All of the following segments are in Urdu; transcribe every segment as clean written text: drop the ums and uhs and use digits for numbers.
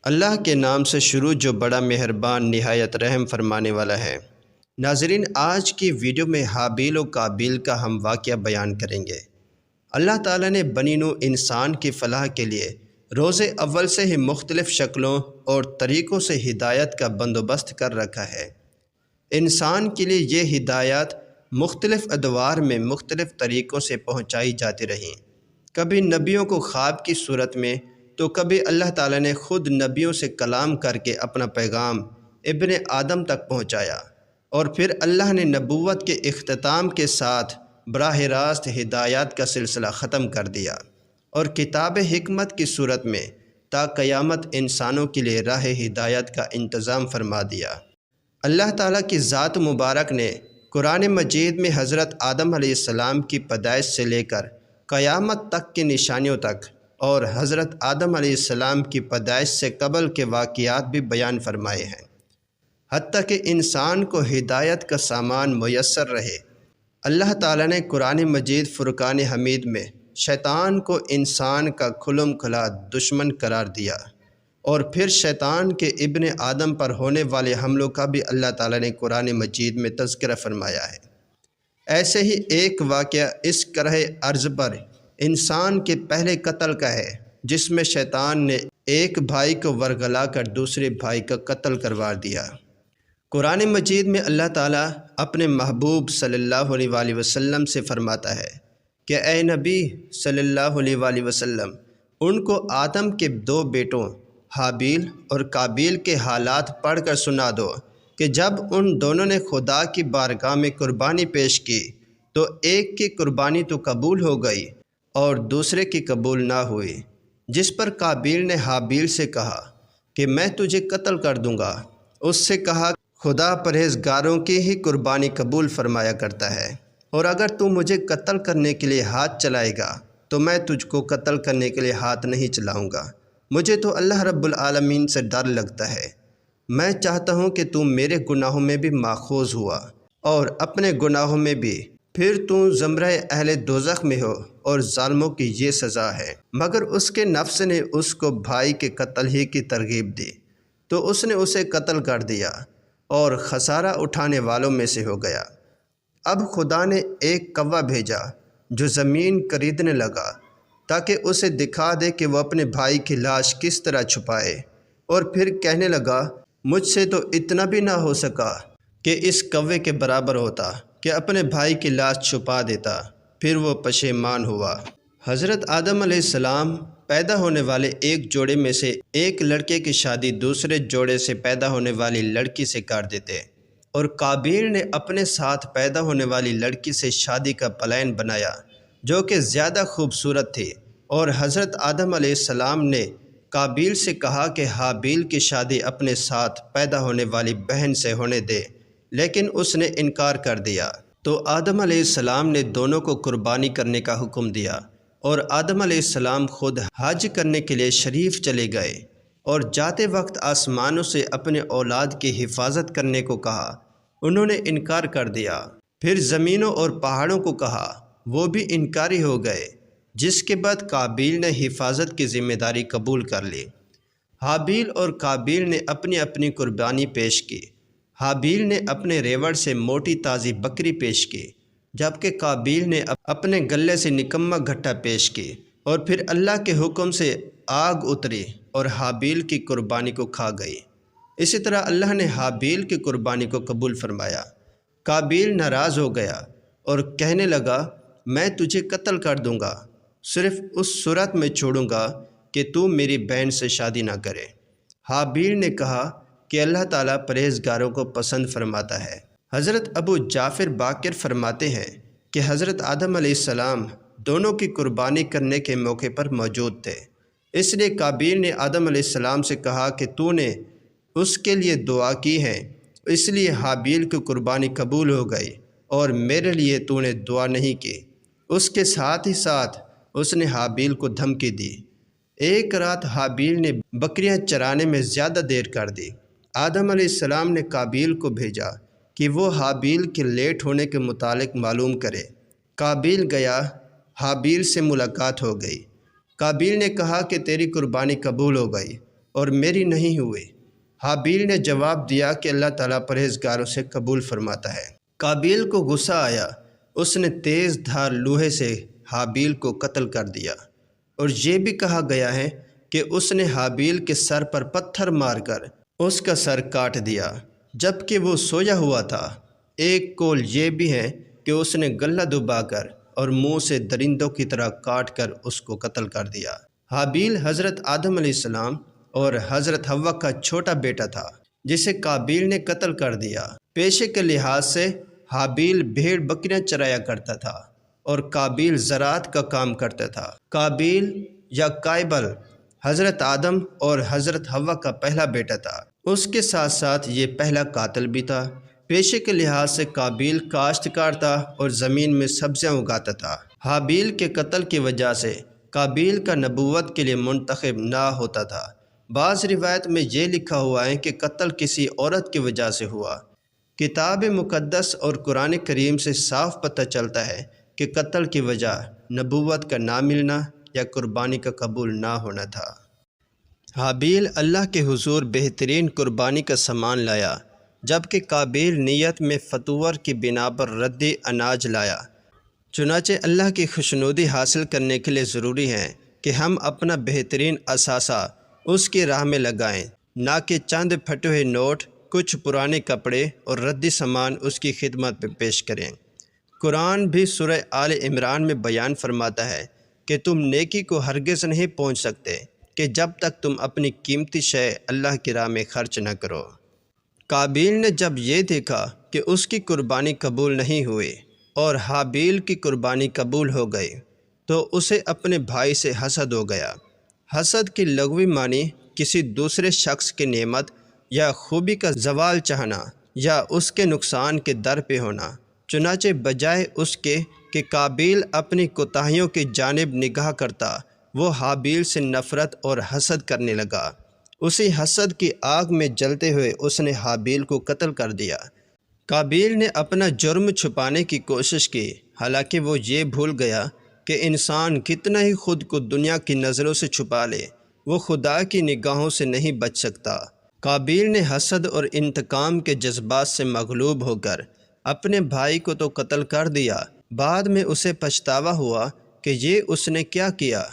اللہ کے نام سے شروع جو بڑا مہربان نہایت رحم فرمانے والا ہے۔ ناظرین، آج کی ویڈیو میں حابیل و قابیل کا ہم واقعہ بیان کریں گے۔ اللہ تعالیٰ نے بنی نوع انسان کی فلاح کے لیے روز اول سے ہی مختلف شکلوں اور طریقوں سے ہدایت کا بندوبست کر رکھا ہے۔ انسان کے لیے یہ ہدایات مختلف ادوار میں مختلف طریقوں سے پہنچائی جاتی رہیں، کبھی نبیوں کو خواب کی صورت میں، تو کبھی اللہ تعالیٰ نے خود نبیوں سے کلام کر کے اپنا پیغام ابن آدم تک پہنچایا، اور پھر اللہ نے نبوت کے اختتام کے ساتھ براہ راست ہدایات کا سلسلہ ختم کر دیا اور کتاب حکمت کی صورت میں تا قیامت انسانوں کے لیے راہ ہدایت کا انتظام فرما دیا۔ اللہ تعالیٰ کی ذات مبارک نے قرآن مجید میں حضرت آدم علیہ السلام کی پیدائش سے لے کر قیامت تک کی نشانیوں تک اور حضرت آدم علیہ السلام کی پیدائش سے قبل کے واقعات بھی بیان فرمائے ہیں، حتیٰ کہ انسان کو ہدایت کا سامان میسر رہے۔ اللہ تعالیٰ نے قرآن مجید فرقان حمید میں شیطان کو انسان کا کھلم کھلا دشمن قرار دیا، اور پھر شیطان کے ابن آدم پر ہونے والے حملوں کا بھی اللہ تعالیٰ نے قرآن مجید میں تذکرہ فرمایا ہے۔ ایسے ہی ایک واقعہ اس کرہ ارض پر انسان کے پہلے قتل کا ہے، جس میں شیطان نے ایک بھائی کو ورگلا کر دوسرے بھائی کا قتل کروا دیا۔ قرآن مجید میں اللہ تعالیٰ اپنے محبوب صلی اللہ علیہ وآلہ وسلم سے فرماتا ہے کہ اے نبی صلی اللہ علیہ وآلہ وسلم، ان کو آدم کے دو بیٹوں حابیل اور قابیل کے حالات پڑھ کر سنا دو کہ جب ان دونوں نے خدا کی بارگاہ میں قربانی پیش کی تو ایک کی قربانی تو قبول ہو گئی اور دوسرے کی قبول نہ ہوئی، جس پر قابیل نے حابیل سے کہا کہ میں تجھے قتل کر دوں گا۔ اس سے کہا خدا پرہیزگاروں کی ہی قربانی قبول فرمایا کرتا ہے، اور اگر تو مجھے قتل کرنے کے لیے ہاتھ چلائے گا تو میں تجھ کو قتل کرنے کے لیے ہاتھ نہیں چلاؤں گا۔ مجھے تو اللہ رب العالمین سے ڈر لگتا ہے، میں چاہتا ہوں کہ تو میرے گناہوں میں بھی ماخوذ ہوا اور اپنے گناہوں میں بھی، پھر تو زمرہ اہل دوزخ میں ہو اور ظالموں کی یہ سزا ہے۔ مگر اس کے نفس نے اس کو بھائی کے قتل ہی کی ترغیب دی، تو اس نے اسے قتل کر دیا اور خسارہ اٹھانے والوں میں سے ہو گیا۔ اب خدا نے ایک کوا بھیجا جو زمین خریدنے لگا تاکہ اسے دکھا دے کہ وہ اپنے بھائی کی لاش کس طرح چھپائے، اور پھر کہنے لگا مجھ سے تو اتنا بھی نہ ہو سکا کہ اس کوے کے برابر ہوتا کہ اپنے بھائی کی لاش چھپا دیتا۔ پھر وہ پشیمان ہوا۔ حضرت آدم علیہ السلام پیدا ہونے والے ایک جوڑے میں سے ایک لڑکے کی شادی دوسرے جوڑے سے پیدا ہونے والی لڑکی سے کر دیتے، اور قابیل نے اپنے ساتھ پیدا ہونے والی لڑکی سے شادی کا پلان بنایا جو کہ زیادہ خوبصورت تھی، اور حضرت آدم علیہ السلام نے قابیل سے کہا کہ حابیل کی شادی اپنے ساتھ پیدا ہونے والی بہن سے ہونے دے، لیکن اس نے انکار کر دیا۔ تو آدم علیہ السلام نے دونوں کو قربانی کرنے کا حکم دیا، اور آدم علیہ السلام خود حج کرنے کے لیے شریف چلے گئے، اور جاتے وقت آسمانوں سے اپنے اولاد کی حفاظت کرنے کو کہا، انہوں نے انکار کر دیا۔ پھر زمینوں اور پہاڑوں کو کہا، وہ بھی انکاری ہو گئے، جس کے بعد قابیل نے حفاظت کی ذمہ داری قبول کر لی۔ حابیل اور قابیل نے اپنی اپنی قربانی پیش کی۔ حابیل نے اپنے ریوڑ سے موٹی تازی بکری پیش کی، جبکہ قابیل نے اپنے گلے سے نکما گھٹا پیش کی، اور پھر اللہ کے حکم سے آگ اتری اور حابیل کی قربانی کو کھا گئی۔ اسی طرح اللہ نے حابیل کی قربانی کو قبول فرمایا۔ قابیل ناراض ہو گیا اور کہنے لگا میں تجھے قتل کر دوں گا، صرف اس صورت میں چھوڑوں گا کہ تو میری بہن سے شادی نہ کرے۔ حابیل نے کہا کہ اللہ تعالیٰ پرہیزگاروں کو پسند فرماتا ہے۔ حضرت ابو جعفر باقر فرماتے ہیں کہ حضرت آدم علیہ السلام دونوں کی قربانی کرنے کے موقع پر موجود تھے، اس لیے قابیل نے آدم علیہ السلام سے کہا کہ تو نے اس کے لیے دعا کی ہے، اس لیے حابیل کی قربانی قبول ہو گئی، اور میرے لیے تو نے دعا نہیں کی۔ اس کے ساتھ ہی ساتھ اس نے حابیل کو دھمکی دی۔ ایک رات حابیل نے بکریاں چرانے میں زیادہ دیر کر دی۔ آدم علیہ السلام نے قابیل کو بھیجا کہ وہ حابیل کے لیٹ ہونے کے متعلق معلوم کرے۔ قابیل گیا، حابیل سے ملاقات ہو گئی۔ قابیل نے کہا کہ تیری قربانی قبول ہو گئی، اور میری نہیں ہوئے۔ حابیل نے جواب دیا کہ اللہ تعالیٰ پرہیزگاروں سے قبول فرماتا ہے۔ قابیل کو غصہ آیا، اس نے تیز دھار لوہے سے حابیل کو قتل کر دیا، اور یہ بھی کہا گیا ہے کہ اس نے حابیل کے سر پر پتھر مار کر اس کا سر کاٹ دیا جبکہ وہ سویا ہوا تھا۔ ایک قول یہ بھی ہے کہ اس نے گلہ دبا کر اور منہ سے درندوں کی طرح کاٹ کر اس کو قتل کر دیا۔ حابیل حضرت آدم علیہ السلام اور حضرت حوا کا چھوٹا بیٹا تھا جسے قابیل نے قتل کر دیا۔ پیشے کے لحاظ سے حابیل بھیڑ بکریاں چرایا کرتا تھا اور قابیل زراعت کا کام کرتا تھا۔ قابیل یا قائبل حضرت آدم اور حضرت حوا کا پہلا بیٹا تھا، اس کے ساتھ ساتھ یہ پہلا قاتل بھی تھا۔ پیشے کے لحاظ سے قابیل کاشتکار تھا اور زمین میں سبزیاں اگاتا تھا۔ حابیل کے قتل کی وجہ سے قابیل کا نبوت کے لیے منتخب نہ ہوتا تھا۔ بعض روایت میں یہ لکھا ہوا ہے کہ قتل کسی عورت کی وجہ سے ہوا۔ کتاب مقدس اور قرآن کریم سے صاف پتہ چلتا ہے کہ قتل کی وجہ نبوت کا نہ ملنا یا قربانی کا قبول نہ ہونا تھا۔ حابیل اللہ کے حضور بہترین قربانی کا سامان لایا، جبکہ قابیل نیت میں فتور کی بنا پر ردی اناج لایا۔ چنانچہ اللہ کی خوشنودی حاصل کرنے کے لیے ضروری ہے کہ ہم اپنا بہترین اثاثہ اس کی راہ میں لگائیں، نہ کہ چند پھٹے ہوئے نوٹ، کچھ پرانے کپڑے اور ردی سامان اس کی خدمت میں پیش کریں۔ قرآن بھی سورہ آل عمران میں بیان فرماتا ہے کہ تم نیکی کو ہرگز نہیں پہنچ سکتے کہ جب تک تم اپنی قیمتی شے اللہ کی راہ میں خرچ نہ کرو۔ قابیل نے جب یہ دیکھا کہ اس کی قربانی قبول نہیں ہوئی اور حابیل کی قربانی قبول ہو گئی تو اسے اپنے بھائی سے حسد ہو گیا۔ حسد کی لغوی معنی کسی دوسرے شخص کی نعمت یا خوبی کا زوال چاہنا یا اس کے نقصان کے در پہ ہونا۔ چنانچہ بجائے اس کے کہ قابیل اپنی کوتاہیوں کی جانب نگاہ کرتا، وہ حابیل سے نفرت اور حسد کرنے لگا۔ اسی حسد کی آگ میں جلتے ہوئے اس نے حابیل کو قتل کر دیا۔ قابیل نے اپنا جرم چھپانے کی کوشش کی، حالانکہ وہ یہ بھول گیا کہ انسان کتنا ہی خود کو دنیا کی نظروں سے چھپا لے، وہ خدا کی نگاہوں سے نہیں بچ سکتا۔ قابیل نے حسد اور انتقام کے جذبات سے مغلوب ہو کر اپنے بھائی کو تو قتل کر دیا، بعد میں اسے پچھتاوا ہوا کہ یہ اس نے کیا کیا۔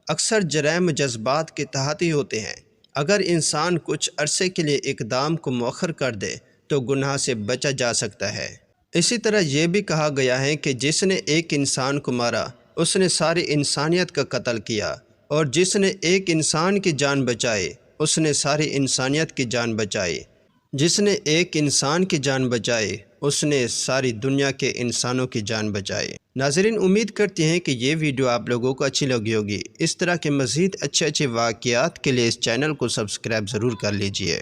اکثر جرائم جذبات کے تحت ہی ہوتے ہیں۔ اگر انسان کچھ عرصے کے لیے اقدام کو مؤخر کر دے تو گناہ سے بچا جا سکتا ہے۔ اسی طرح یہ بھی کہا گیا ہے کہ جس نے ایک انسان کو مارا اس نے ساری انسانیت کا قتل کیا، اور جس نے ایک انسان کی جان بچائی اس نے ساری انسانیت کی جان بچائی۔ جس نے ایک انسان کی جان بچائی اس نے ساری دنیا کے انسانوں کی جان بچائی۔ ناظرین، امید کرتے ہیں کہ یہ ویڈیو آپ لوگوں کو اچھی لگی ہوگی۔ اس طرح کے مزید اچھے واقعات کے لیے اس چینل کو سبسکرائب ضرور کر لیجئے۔